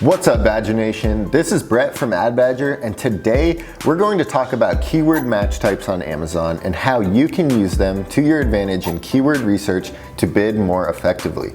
What's up, Badger Nation? This is Brett from Ad Badger, and today we're going to talk about keyword match types on Amazon and how you can use them to your advantage in keyword research to bid more effectively.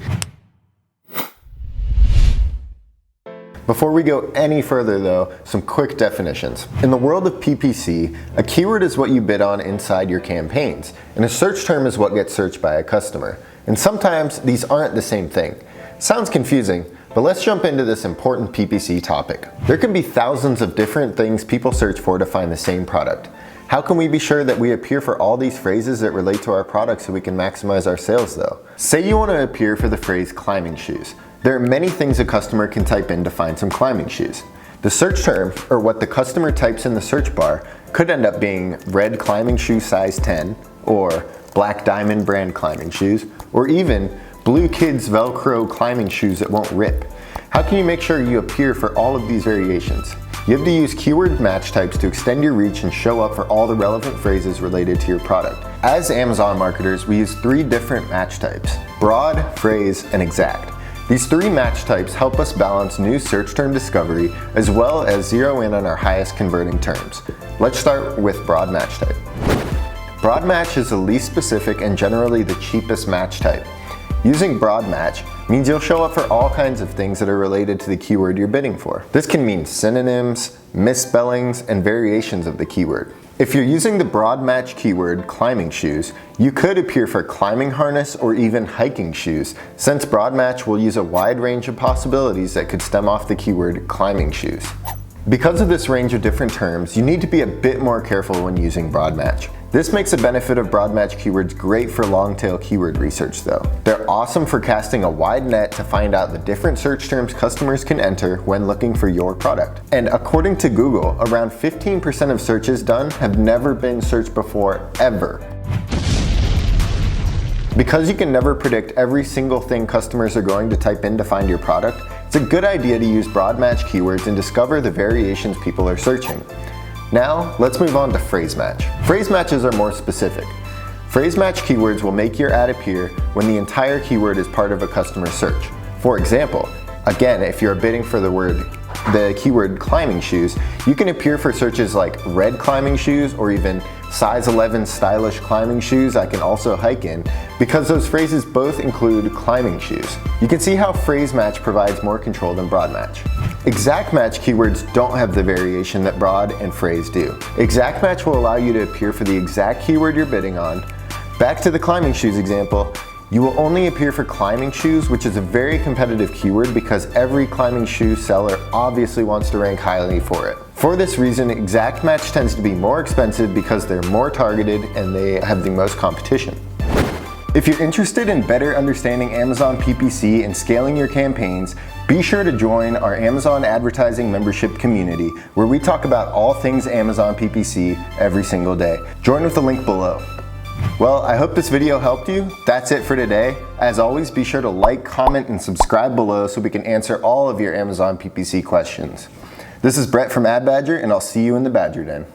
Before we go any further though, some quick definitions. In the world of PPC, a keyword is what you bid on inside your campaigns, and a search term is what gets searched by a customer. And sometimes these aren't the same thing. Sounds confusing, but let's jump into this important PPC topic. There can be thousands of different things people search for to find the same product. How can we be sure that we appear for all these phrases that relate to our product so we can maximize our sales though? Say you want to appear for the phrase climbing shoes. There are many things a customer can type in to find some climbing shoes. The search term, or what the customer types in the search bar, could end up being red climbing shoe size 10, or black diamond brand climbing shoes, or even blue kids Velcro climbing shoes that won't rip. How can you make sure you appear for all of these variations? You have to use keyword match types to extend your reach and show up for all the relevant phrases related to your product. As Amazon marketers, we use 3 different match types: broad, phrase, and exact. These 3 match types help us balance new search term discovery as well as zero in on our highest converting terms. Let's start with broad match type. Broad match is the least specific and generally the cheapest match type. Using broad match means you'll show up for all kinds of things that are related to the keyword you're bidding for. This can mean synonyms, misspellings, and variations of the keyword. If you're using the broad match keyword climbing shoes, you could appear for climbing harness or even hiking shoes, since broad match will use a wide range of possibilities that could stem off the keyword climbing shoes. Because of this range of different terms, you need to be a bit more careful when using broad match. This makes the benefit of broad match keywords great for long tail keyword research though. They're awesome for casting a wide net to find out the different search terms customers can enter when looking for your product. And according to Google, around 15% of searches done have never been searched before, ever. Because you can never predict every single thing customers are going to type in to find your product, it's a good idea to use broad match keywords and discover the variations people are searching. Now, let's move on to phrase match. Phrase matches are more specific. Phrase match keywords will make your ad appear when the entire keyword is part of a customer search. For example, again, if you're bidding for the keyword climbing shoes, you can appear for searches like red climbing shoes or even size 11 stylish climbing shoes I can also hike in, because those phrases both include climbing shoes. You can see how phrase match provides more control than broad match. Exact match keywords don't have the variation that broad and phrase do. Exact match will allow you to appear for the exact keyword you're bidding on. Back to the climbing shoes example, you will only appear for climbing shoes, which is a very competitive keyword because every climbing shoe seller obviously wants to rank highly for it. For this reason, exact match tends to be more expensive because they're more targeted and they have the most competition. If you're interested in better understanding Amazon PPC and scaling your campaigns, be sure to join our Amazon advertising membership community where we talk about all things Amazon PPC every single day. Join with the link below. Well, I hope this video helped you. That's it for today. As always, be sure to like, comment, and subscribe below so we can answer all of your Amazon PPC questions. This is Brett from Ad Badger, and I'll see you in the Badger Den.